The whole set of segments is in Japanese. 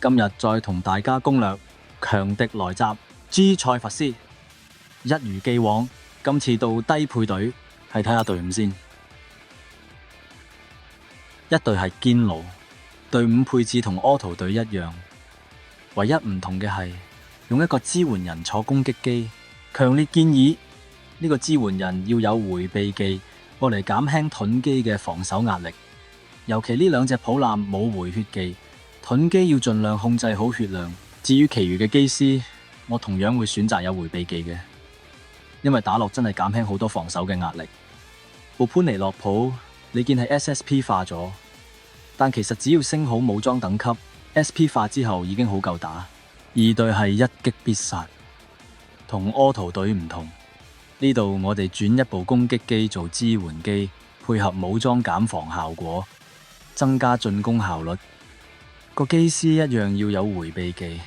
今日再同大家攻略強敵來襲 G 塞弗斯。一如既往，今次到低配隊係睇下隊伍先。一隊係堅牢，隊伍配置同柯圖隊一樣，唯一唔同嘅係用一個支援人坐攻擊機。強烈建議呢個支援人要有迴避技，過嚟減輕盾機嘅防守壓力。尤其呢兩隻普艦冇回血技，盾機要盡量控制好血量。至於其餘嘅機師，我同樣會選擇有迴避技嘅，因為打落真係減輕好多防守嘅壓力。部潘尼洛普你見係 SSP 化咗，但其實只要升好武裝等級 SP 化之後已經好夠打。二隊係一擊必殺，同柯圖隊唔同。呢度我哋轉一部攻擊機做支援機，配合武裝減防效果，增加進攻效率。個機師一樣要有迴避技，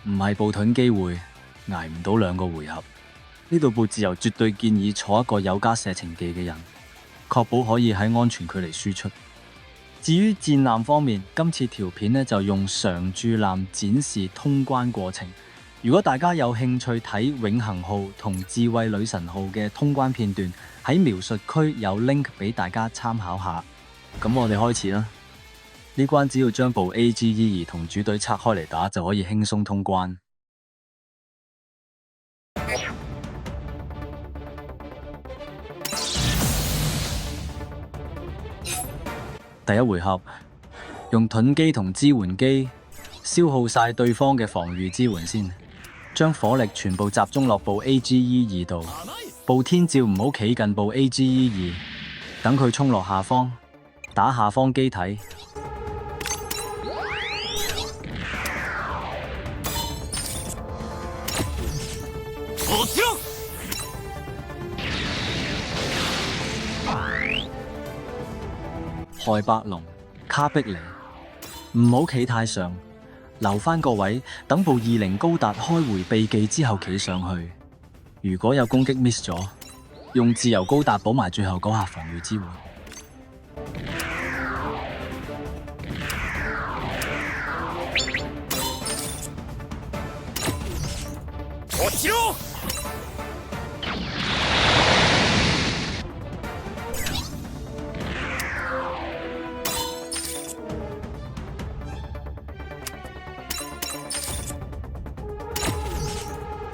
唔係步盾機會捱唔到2個回合。呢度部自由絕對建議坐一個有加射程技嘅人，確保可以喺安全距離輸出。至於戰艦方面，今次條片呢就用常駐艦展示通關過程。如果大家有興趣睇永恆號同智慧女神號嘅通關片段，喺描述區有 link 俾大家參考下。咁我哋開始啦。呢關只要將部 AGE2同主隊拆開嚟打就可以輕鬆通關。第一回合用盾機同支援機消耗晒對方嘅防禦支援先，將火力全部集中落部 AGE2度。部天照唔好企近部 AGE2，等佢衝落下方，打下方機體。海伯龍、卡碧尼，唔好企太上，留翻個位，等部20高達開迴避技之後企上去。如果有攻擊 miss 咗，用自由高達補埋最後嗰下防禦支援。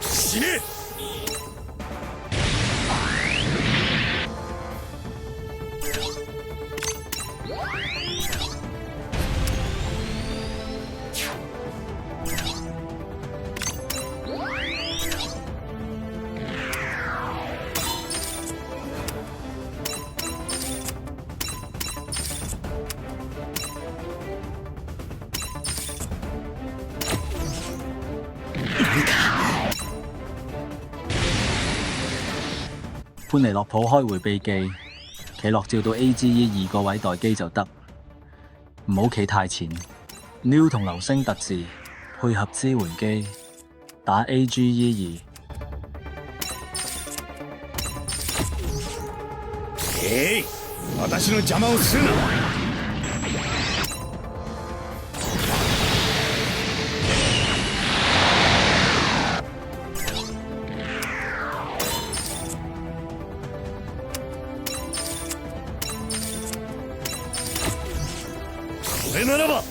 死ね！潘尼洛普開迴避技，企落照到 AGE2個位待機就得，唔好企太前。New 同流星特示配合支援機打 AGE2。私の邪魔をするな。これならば。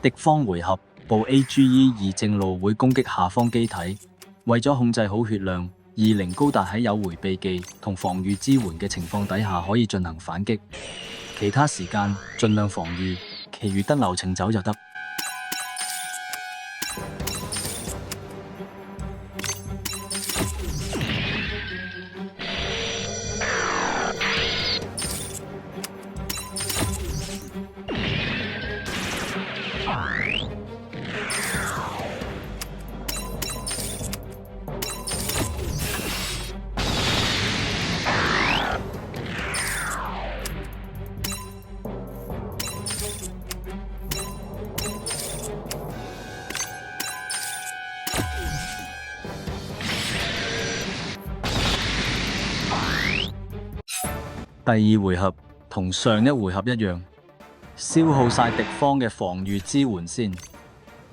敵方回合部 AGE2正路會攻擊下方機體，為咗控制好血量，20高達喺有迴避技同防禦支援嘅情況底下可以進行反擊，其他時間盡量防禦，其餘得流程走就得。第二回合同上一回合一樣，消耗晒敵方嘅防禦支援先。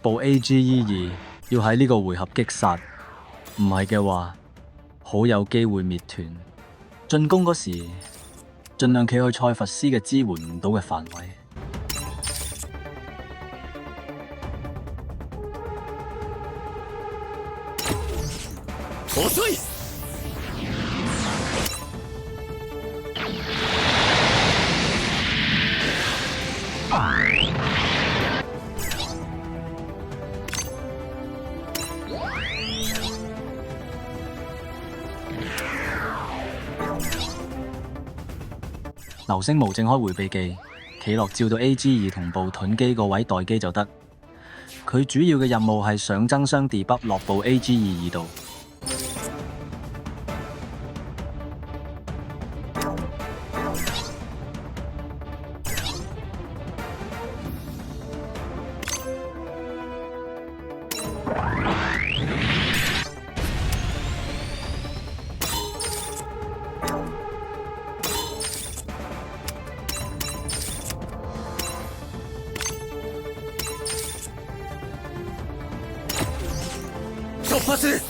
部 AGE2要喺呢個回合擊殺，唔係嘅話，好有機會滅團。進攻嗰時，盡量企去塞弗斯嘅支援唔到嘅範圍。遅い。流星無正開迴避技，企落照到 AG2同步盾機個位待機就得。佢主要嘅任務係上增傷 debuff 落部 AG22度。突破する。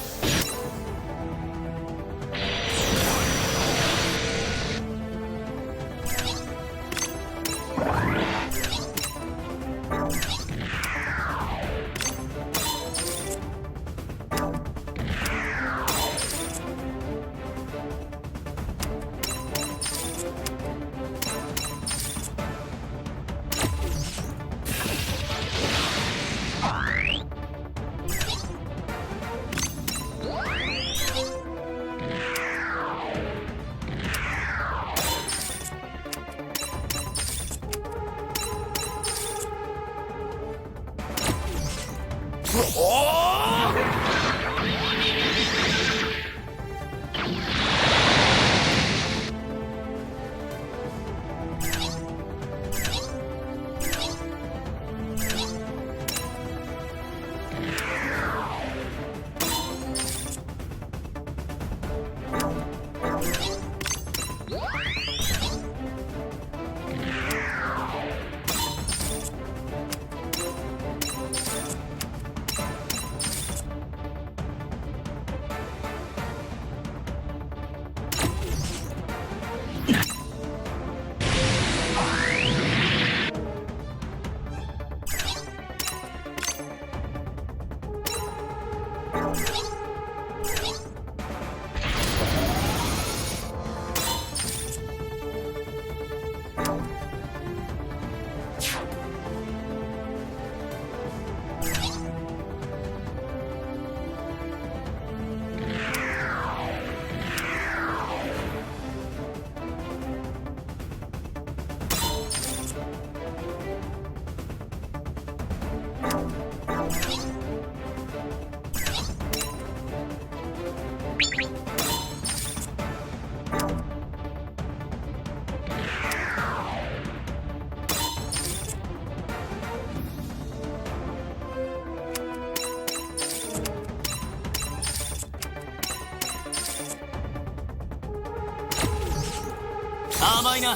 甘いな。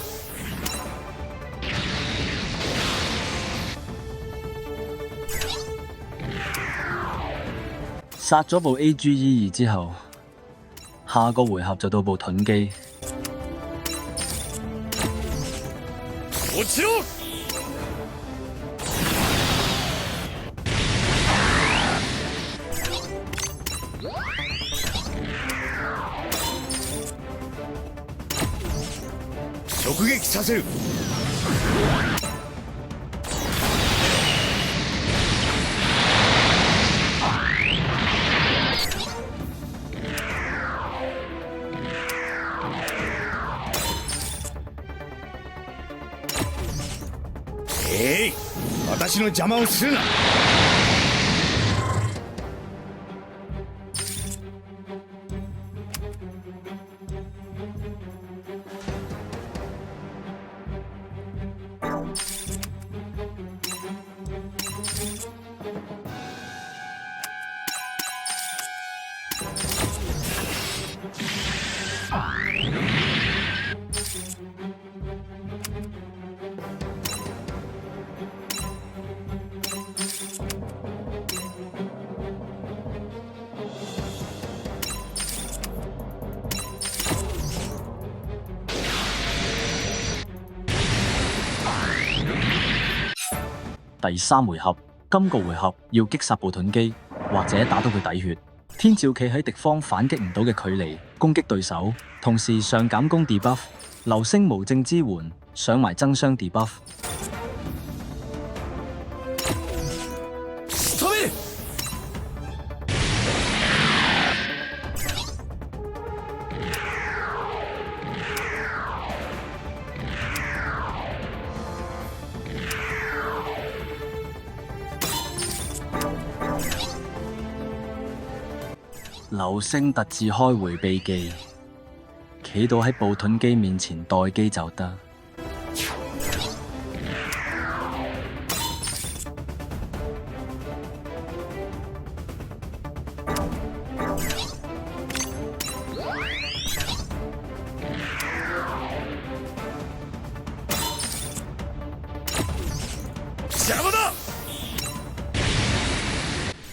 殺咗部 AGE2之後，下個回合就到部盾機。落ちろ。直撃させる。私の邪魔をするな。第3回合，今個回合要擊殺暴盾機，或者打到佢底血。天照企喺敵方反擊唔到嘅距離攻擊對手，同時上減攻 debuff， 流星無證支援，上埋增傷 debuff。流星特自開回避技，企到喺暴盾機面前待機就得。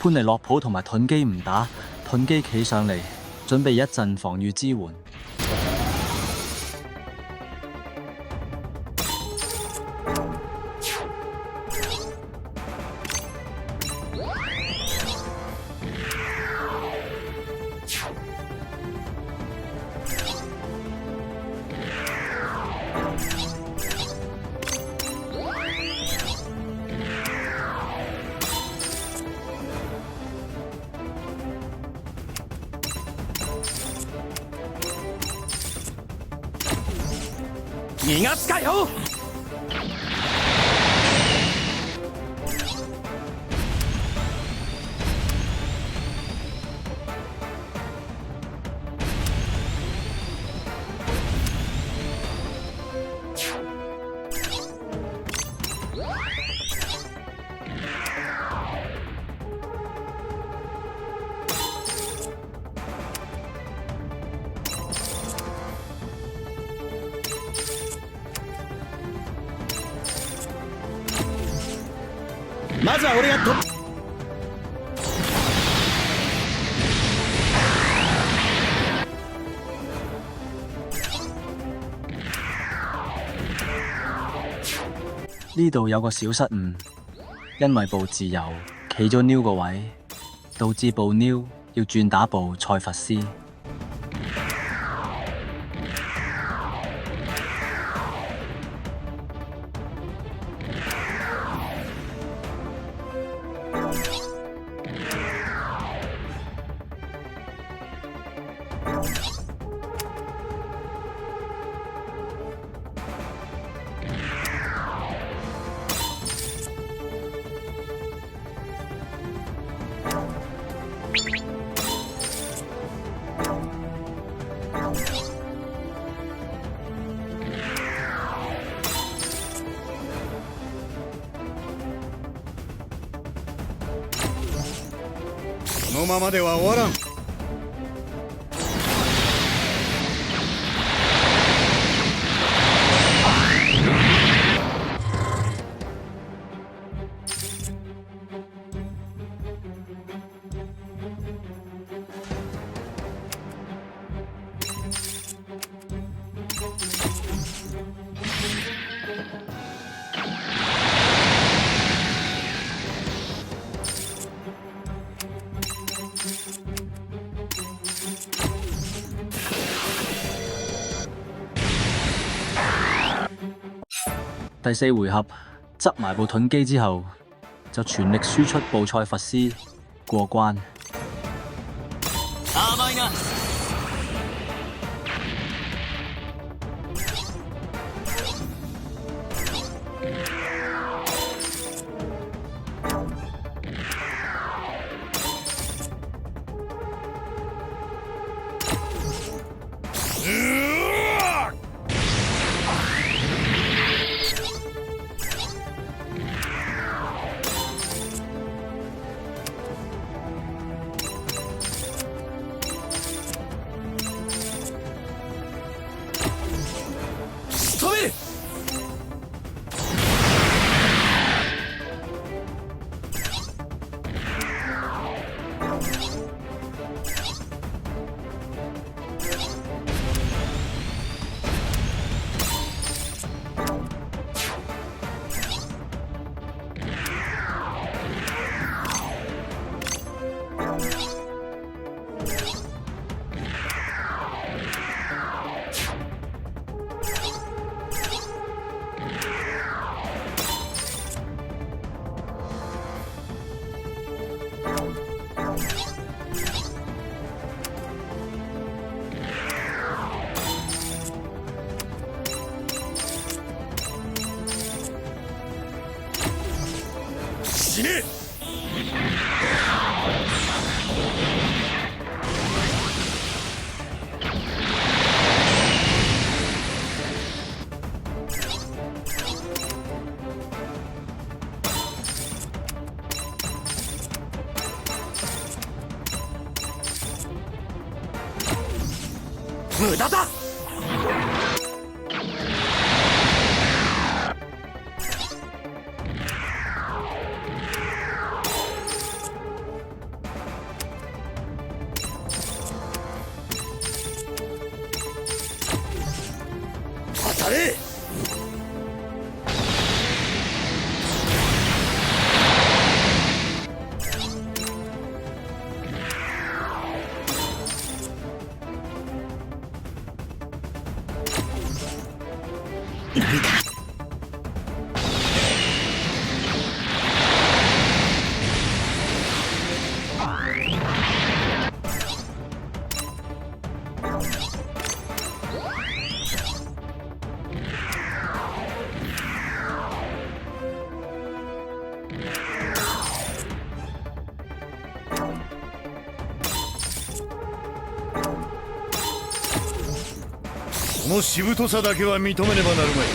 潘尼洛普同埋盾機唔打。盾機企上嚟，準備一陣防禦支援。二壓解好。まずは俺が呢度有個小失誤，因為部自由企咗 New 個位，導致部 New 要轉打部塞弗斯。このままでは終わらん。第4回合執埋部盾機之後，就全力輸出部塞弗斯過關。甘いな。死ね。無駄だ。当たれ。なんだ。このしぶとさだけは認めねばなるまい。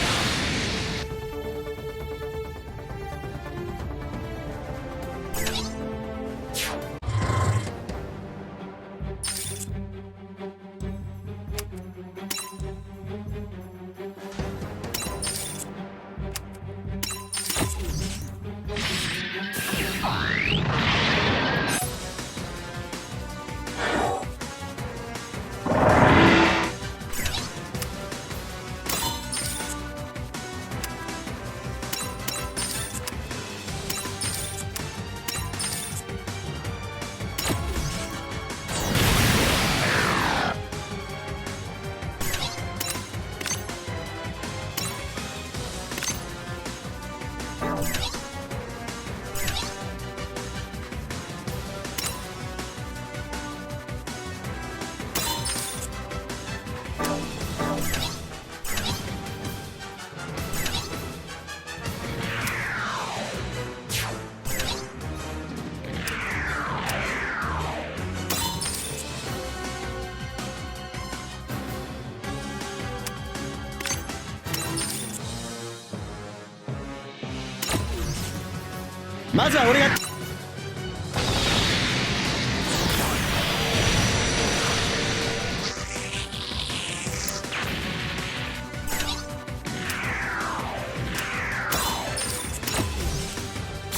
まずは俺が。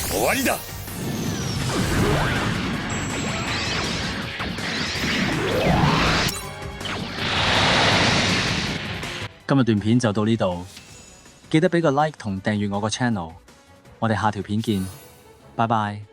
終わりだ。今日段片就到呢度，記得俾個 like 同訂閱我個 channel，我哋下條片見，拜拜。